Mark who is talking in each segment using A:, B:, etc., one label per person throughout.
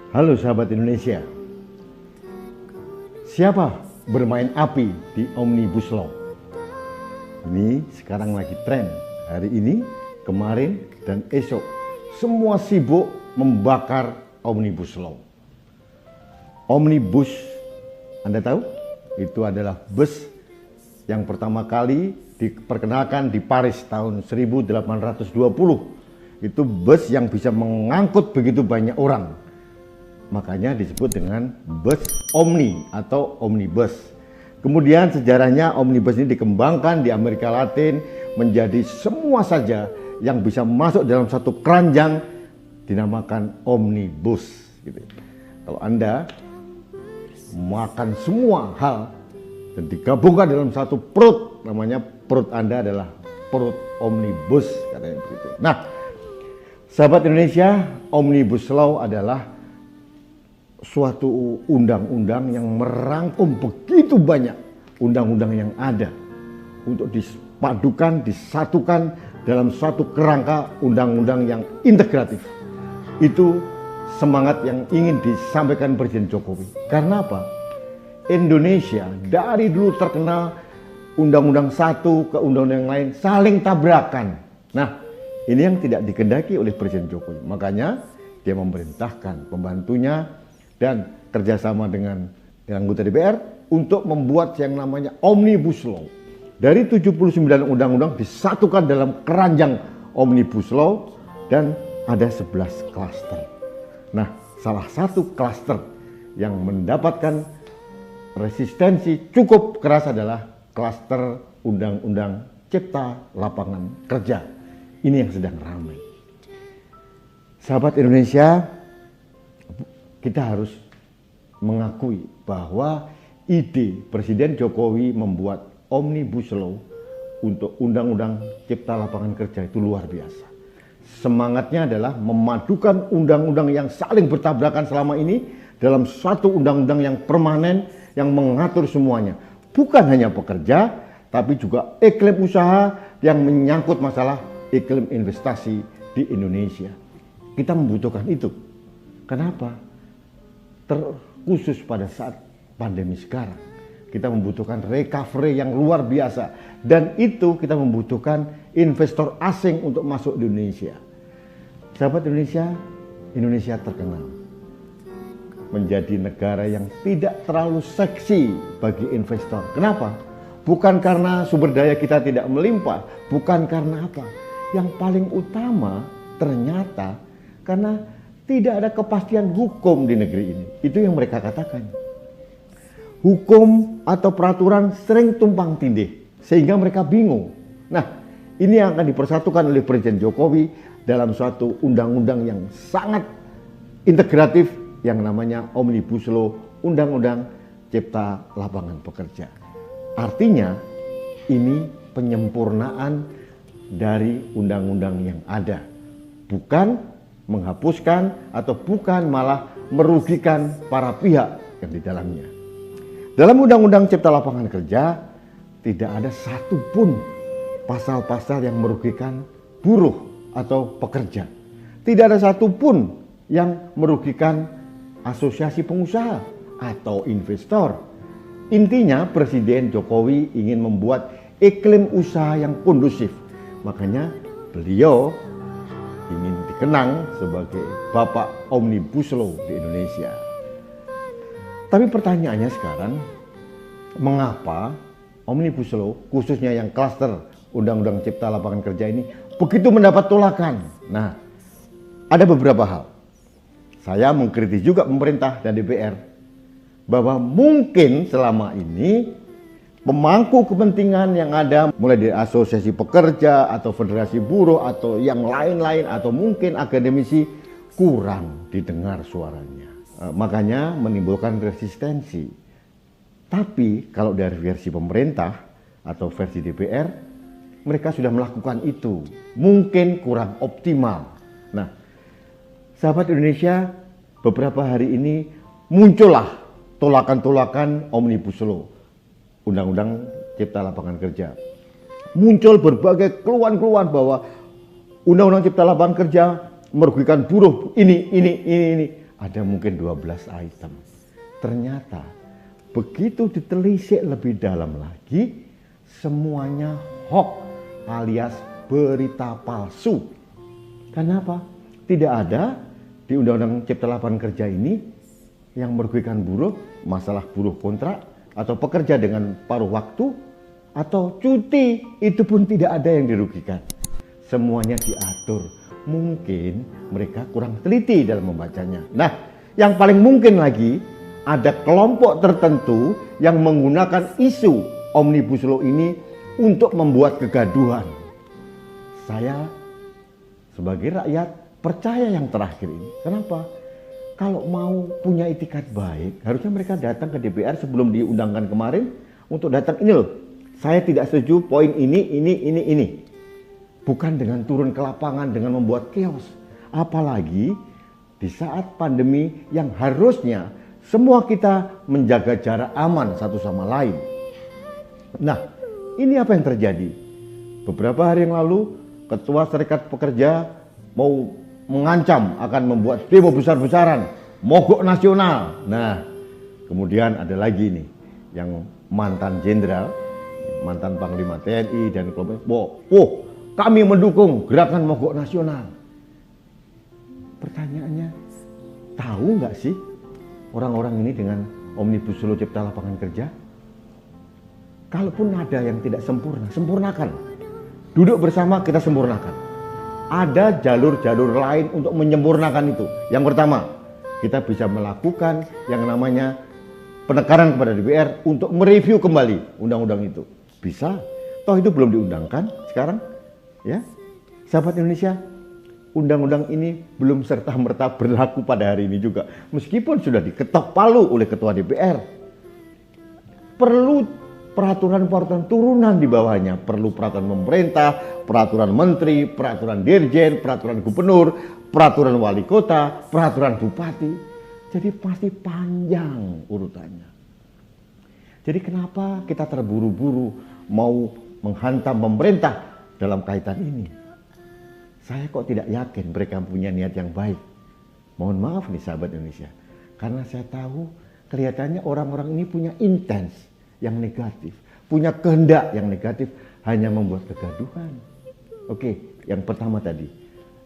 A: Halo sahabat Indonesia, siapa bermain api di Omnibus Law? Ini sekarang lagi tren, hari ini, kemarin, dan esok. Semua sibuk membakar Omnibus Law. Omnibus, Anda tahu? Itu adalah bus yang pertama kali diperkenalkan di Paris tahun 1820. Itu bus yang bisa mengangkut begitu banyak orang. Makanya disebut dengan bus omni atau omnibus. Kemudian sejarahnya omnibus ini dikembangkan di Amerika Latin menjadi semua saja yang bisa masuk dalam satu keranjang dinamakan omnibus. Gitu. Kalau Anda makan semua hal dan digabungkan dalam satu perut, namanya perut Anda adalah perut omnibus, katanya begitu. Nah, sahabat Indonesia, Omnibus Law adalah suatu undang-undang yang merangkum begitu banyak undang-undang yang ada untuk dipadukan, disatukan dalam suatu kerangka undang-undang yang integratif. Itu semangat yang ingin disampaikan Presiden Jokowi. Karena apa? Indonesia dari dulu terkenal undang-undang satu ke undang-undang yang lain saling tabrakan. Nah, ini yang tidak dikehendaki oleh Presiden Jokowi. Makanya dia memerintahkan pembantunya dan kerjasama dengan anggota DPR untuk membuat yang namanya Omnibus Law. Dari 79 undang-undang disatukan dalam keranjang Omnibus Law dan ada 11 klaster. Nah, salah satu klaster yang mendapatkan resistensi cukup keras adalah klaster Undang-Undang Cipta Lapangan Kerja. Ini yang sedang ramai. Sahabat Indonesia, kita harus mengakui bahwa ide Presiden Jokowi membuat Omnibus Law untuk Undang-Undang Cipta Lapangan Kerja itu luar biasa. Semangatnya adalah memadukan undang-undang yang saling bertabrakan selama ini dalam satu undang-undang yang permanen yang mengatur semuanya. Bukan hanya pekerja, tapi juga iklim usaha yang menyangkut masalah iklim investasi di Indonesia. Kita membutuhkan itu. Kenapa? Terkhusus pada saat pandemi sekarang, kita membutuhkan recovery yang luar biasa, dan itu kita membutuhkan investor asing untuk masuk di Indonesia. Sahabat Indonesia, Indonesia terkenal menjadi negara yang tidak terlalu seksi bagi investor. Kenapa? Bukan karena sumber daya kita tidak melimpah, bukan karena apa. Yang paling utama ternyata karena tidak ada kepastian hukum di negeri ini. Itu yang mereka katakan. Hukum atau peraturan sering tumpang tindih sehingga mereka bingung. Nah, ini yang akan dipersatukan oleh Presiden Jokowi dalam suatu undang-undang yang sangat integratif yang namanya Omnibus Law, Undang-Undang Cipta Lapangan Pekerja. Artinya ini penyempurnaan dari undang-undang yang ada. Bukan menghapuskan atau bukan malah merugikan para pihak yang di dalamnya. Dalam Undang-Undang Cipta Lapangan Kerja tidak ada satupun pasal-pasal yang merugikan buruh atau pekerja. Tidak ada satupun yang merugikan asosiasi pengusaha atau investor. Intinya Presiden Jokowi ingin membuat iklim usaha yang kondusif. Makanya beliau ingin dikenang sebagai Bapak Omnibus Law di Indonesia. Tapi pertanyaannya sekarang, mengapa Omnibus Law, khususnya yang klaster Undang-Undang Cipta Lapangan Kerja ini, begitu mendapat tolakan? Nah, ada beberapa hal. Saya mengkritik juga pemerintah dan DPR, bahwa mungkin selama ini pemangku kepentingan yang ada mulai dari asosiasi pekerja atau federasi buruh atau yang lain-lain atau mungkin akademisi kurang didengar suaranya. Makanya menimbulkan resistensi. Tapi kalau dari versi pemerintah atau versi DPR, mereka sudah melakukan itu. Mungkin kurang optimal. Nah, sahabat Indonesia, beberapa hari ini muncullah tolakan-tolakan Omnibus Law, Undang-Undang Cipta Lapangan Kerja. Muncul berbagai keluhan-keluhan bahwa Undang-Undang Cipta Lapangan Kerja merugikan buruh ini. ada mungkin 12 item. Ternyata begitu ditelisik lebih dalam lagi, semuanya hoax alias berita palsu. Kenapa? Tidak ada di Undang-Undang Cipta Lapangan Kerja ini yang merugikan buruh, masalah buruh kontrak, atau pekerja dengan paruh waktu, atau cuti, itu pun tidak ada yang dirugikan. Semuanya diatur. Mungkin mereka kurang teliti dalam membacanya. Nah, yang paling mungkin lagi, ada kelompok tertentu yang menggunakan isu Omnibus Law ini untuk membuat kegaduhan. Saya sebagai rakyat percaya yang terakhir ini. Kenapa? Kalau mau punya itikat baik, harusnya mereka datang ke DPR sebelum diundangkan kemarin untuk datang, ini loh, saya tidak setuju poin ini. Bukan dengan turun ke lapangan dengan membuat chaos. Apalagi di saat pandemi yang harusnya semua kita menjaga jarak aman satu sama lain. Nah, ini apa yang terjadi? Beberapa hari yang lalu, Ketua Serikat Pekerja mau mengancam akan membuat demo besar-besaran, mogok nasional. Nah, kemudian ada lagi nih, yang mantan jenderal, mantan Panglima TNI dan kelompok, kami mendukung gerakan mogok nasional. Pertanyaannya, tahu nggak sih orang-orang ini dengan Omnibus Law Cipta Lapangan Kerja? Kalaupun ada yang tidak sempurna, sempurnakan. Duduk bersama kita sempurnakan. Ada jalur-jalur lain untuk menyempurnakan itu. Yang pertama, kita bisa melakukan yang namanya penekanan kepada DPR untuk mereview kembali undang-undang itu. Bisa. Toh itu belum diundangkan sekarang. Ya, sahabat Indonesia, undang-undang ini belum serta-merta berlaku pada hari ini juga. Meskipun sudah diketok palu oleh Ketua DPR. Perlu peraturan-peraturan turunan di bawahnya. Perlu peraturan pemerintah, peraturan menteri, peraturan dirjen, peraturan gubernur, peraturan wali kota, peraturan bupati. Jadi pasti panjang urutannya. Jadi kenapa kita terburu-buru mau menghantam pemerintah dalam kaitan ini? Saya kok tidak yakin mereka punya niat yang baik. Mohon maaf nih sahabat Indonesia. Karena saya tahu kelihatannya orang-orang ini punya intens yang negatif, punya kehendak yang negatif, hanya membuat kegaduhan. Oke, yang pertama tadi,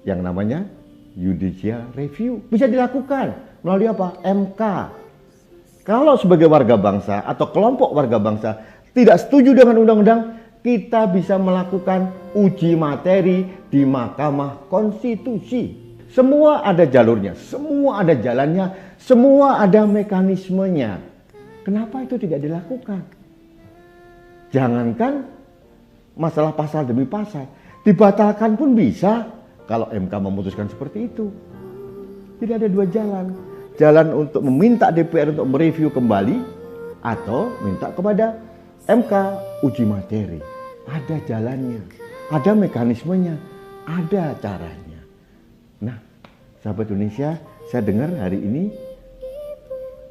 A: yang namanya judicial review bisa dilakukan melalui apa? MK. Kalau sebagai warga bangsa atau kelompok warga bangsa tidak setuju dengan undang-undang, kita bisa melakukan uji materi di Mahkamah Konstitusi. Semua ada jalurnya, semua ada jalannya, semua ada mekanismenya. Kenapa itu tidak dilakukan? Jangankan masalah pasal demi pasal, dibatalkan pun bisa kalau MK memutuskan seperti itu. Jadi ada dua jalan. Jalan untuk meminta DPR untuk mereview kembali atau minta kepada MK uji materi. Ada jalannya, ada mekanismenya, ada caranya. Nah, sahabat Indonesia, saya dengar hari ini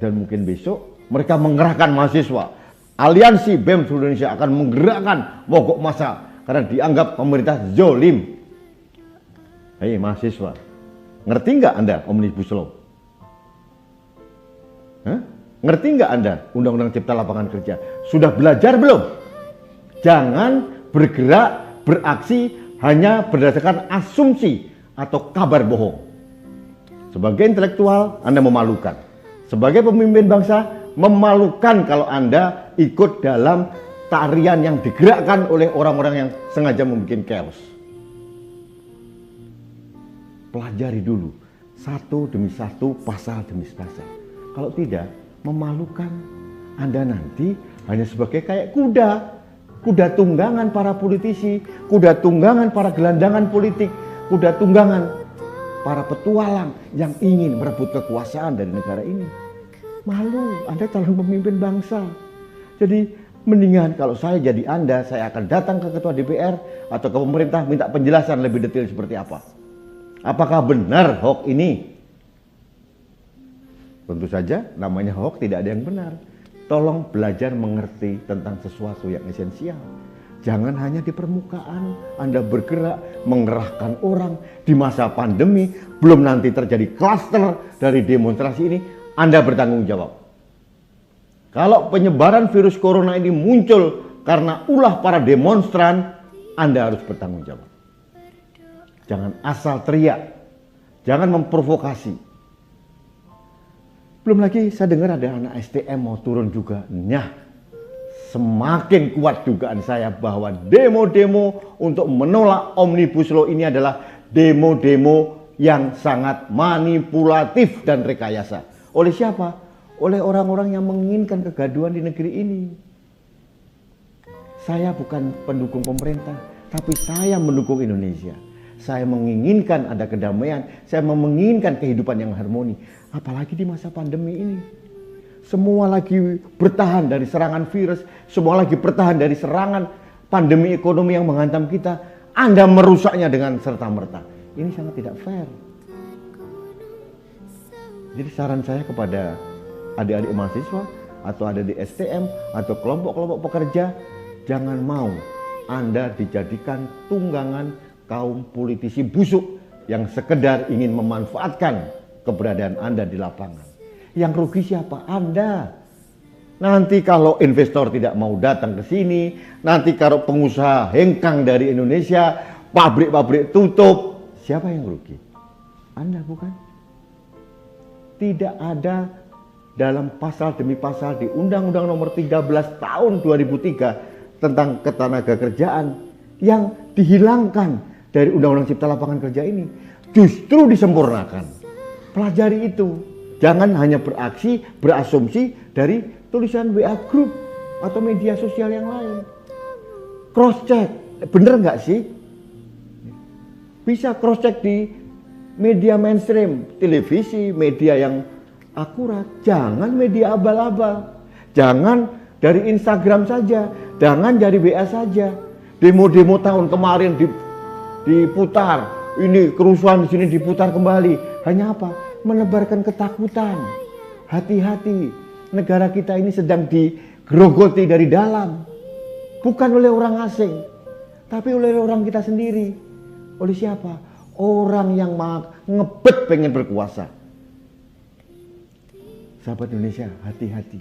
A: dan mungkin besok mereka mengerahkan mahasiswa. Aliansi BEM seluruh Indonesia akan menggerakkan mogok massa karena dianggap pemerintah zolim. Hei mahasiswa, ngerti nggak Anda Omnibus Law? Ngerti nggak Anda Undang-Undang Cipta Lapangan Kerja? Sudah belajar belum? Jangan bergerak, beraksi hanya berdasarkan asumsi atau kabar bohong. Sebagai intelektual, Anda memalukan. Sebagai pemimpin bangsa, memalukan kalau Anda ikut dalam tarian yang digerakkan oleh orang-orang yang sengaja membuat chaos. Pelajari dulu satu demi satu, pasal demi pasal. Kalau tidak, memalukan. Anda nanti hanya sebagai kayak kuda tunggangan para politisi, kuda tunggangan para gelandangan politik, kuda tunggangan para petualang yang ingin merebut kekuasaan dari negara ini. Malu, Anda calon pemimpin bangsa. Jadi mendingan kalau saya jadi Anda, saya akan datang ke Ketua DPR atau ke pemerintah minta penjelasan lebih detail seperti apa. Apakah benar hoax ini? Tentu saja namanya hoax tidak ada yang benar. Tolong belajar mengerti tentang sesuatu yang esensial. Jangan hanya di permukaan, Anda bergerak, mengerahkan orang di masa pandemi, belum nanti terjadi klaster dari demonstrasi ini, Anda bertanggung jawab. Kalau penyebaran virus corona ini muncul karena ulah para demonstran, Anda harus bertanggung jawab. Jangan asal teriak, jangan memprovokasi. Belum lagi saya dengar ada anak STM mau turun juga. Semakin kuat dugaan saya bahwa demo-demo untuk menolak Omnibus Law ini adalah demo-demo yang sangat manipulatif dan rekayasa. Oleh siapa? Oleh orang-orang yang menginginkan kegaduhan di negeri ini. Saya bukan pendukung pemerintah, tapi saya mendukung Indonesia. Saya menginginkan ada kedamaian, saya menginginkan kehidupan yang harmoni. Apalagi di masa pandemi ini. Semua lagi bertahan dari serangan virus, semua lagi bertahan dari serangan pandemi ekonomi yang menghantam kita. Anda merusaknya dengan serta-merta. Ini sangat tidak fair. Jadi saran saya kepada adik-adik mahasiswa atau ada di STM atau kelompok-kelompok pekerja, jangan mau Anda dijadikan tunggangan kaum politisi busuk yang sekedar ingin memanfaatkan keberadaan Anda di lapangan. Yang rugi siapa? Anda. Nanti kalau investor tidak mau datang ke sini, nanti kalau pengusaha hengkang dari Indonesia, pabrik-pabrik tutup, siapa yang rugi? Anda bukan? Tidak ada dalam pasal demi pasal di Undang-Undang Nomor 13 Tahun 2003 tentang ketenagakerjaan yang dihilangkan dari Undang-Undang Cipta Lapangan Kerja ini. Justru disempurnakan. Pelajari itu. Jangan hanya beraksi, berasumsi dari tulisan WA Group atau media sosial yang lain. Cross check, bener nggak sih? Bisa cross check di media mainstream, televisi, media yang akurat. Jangan media abal-abal. Jangan dari Instagram saja, jangan dari WA saja. Demo-demo tahun kemarin diputar, ini kerusuhan di sini diputar kembali. Hanya apa? Menebarkan ketakutan. Hati-hati, negara kita ini sedang digerogoti dari dalam. Bukan oleh orang asing, tapi oleh orang kita sendiri. Oleh siapa? Orang yang ngebet pengen berkuasa. Sahabat Indonesia, hati-hati.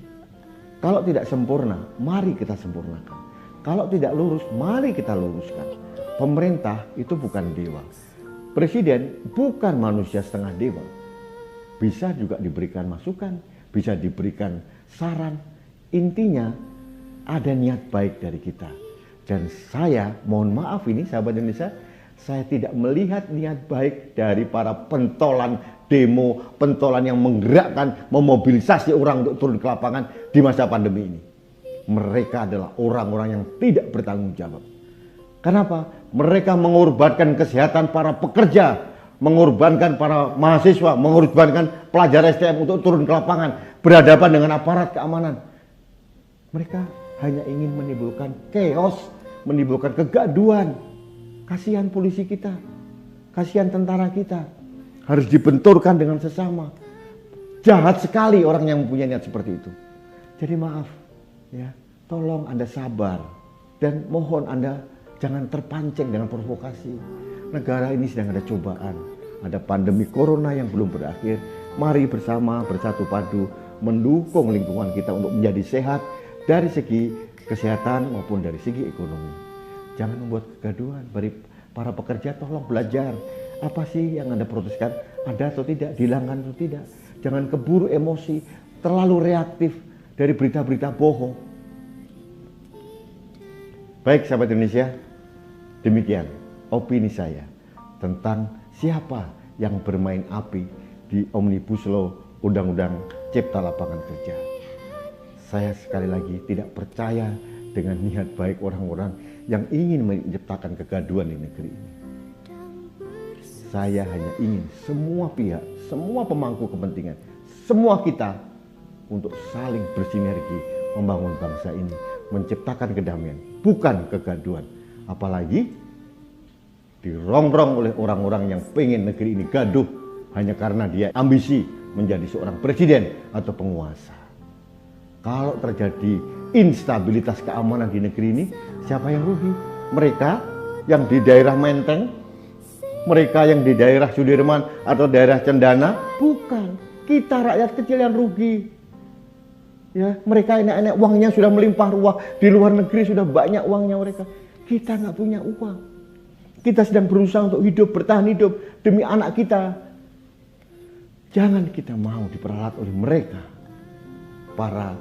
A: Kalau tidak sempurna, mari kita sempurnakan. Kalau tidak lurus, mari kita luruskan. Pemerintah itu bukan dewa. Presiden bukan manusia setengah dewa. Bisa juga diberikan masukan, bisa diberikan saran. Intinya ada niat baik dari kita. Dan saya mohon maaf ini sahabat Indonesia, saya tidak melihat niat baik dari para pentolan demo, pentolan yang menggerakkan, memobilisasi orang untuk turun ke lapangan di masa pandemi ini. Mereka adalah orang-orang yang tidak bertanggung jawab. Kenapa? Mereka mengorbankan kesehatan para pekerja, mengorbankan para mahasiswa, mengorbankan pelajar STM untuk turun ke lapangan, berhadapan dengan aparat keamanan. Mereka hanya ingin menimbulkan chaos, menimbulkan kegaduhan. Kasihan polisi kita, kasihan tentara kita, harus dibenturkan dengan sesama. Jahat sekali orang yang mempunyai niat seperti itu. Jadi maaf, ya, tolong Anda sabar dan mohon Anda jangan terpancing dengan provokasi. Negara ini sedang ada cobaan, ada pandemi corona yang belum berakhir. Mari bersama bersatu padu mendukung lingkungan kita untuk menjadi sehat dari segi kesehatan maupun dari segi ekonomi. Jangan membuat kegaduhan. Bagi para pekerja tolong belajar. Apa sih yang Anda proteskan? Ada atau tidak? Dihilangkan atau tidak? Jangan keburu emosi, terlalu reaktif dari berita-berita bohong. Baik sahabat Indonesia, demikian opini saya tentang siapa yang bermain api di Omnibus Law Undang-Undang Cipta Lapangan Kerja. Saya sekali lagi tidak percaya dengan niat baik orang-orang yang ingin menciptakan kegaduhan di negeri ini. Saya hanya ingin semua pihak, semua pemangku kepentingan, semua kita untuk saling bersinergi membangun bangsa ini, menciptakan kedamaian, bukan kegaduhan. Apalagi dirongrong oleh orang-orang yang pengen negeri ini gaduh hanya karena dia ambisi menjadi seorang presiden atau penguasa. Kalau terjadi instabilitas keamanan di negeri ini, siapa yang rugi? Mereka yang di daerah Menteng, mereka yang di daerah Sudirman atau daerah Cendana? Bukan, kita rakyat kecil yang rugi. Ya, mereka enak-enak uangnya sudah melimpah ruah, di luar negeri sudah banyak uangnya mereka. Kita nggak punya uang. Kita sedang berusaha untuk hidup, bertahan hidup demi anak kita. Jangan kita mau diperalat oleh mereka, para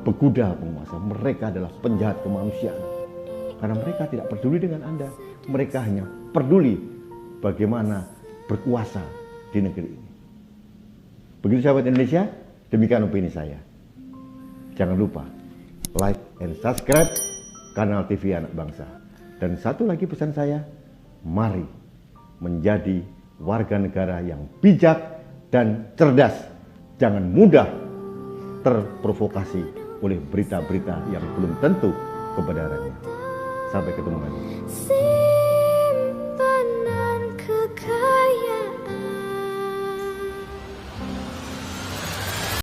A: beguda penguasa. Mereka adalah penjahat kemanusiaan. Karena mereka tidak peduli dengan Anda. Mereka hanya peduli bagaimana berkuasa di negeri ini. Begitu sahabat Indonesia, demikian opini saya. Jangan lupa like and subscribe kanal TV Anak Bangsa. Dan satu lagi pesan saya, mari menjadi warga negara yang bijak dan cerdas. Jangan mudah terprovokasi oleh berita-berita yang belum tentu kebenarannya. Sampai ketemu lagi.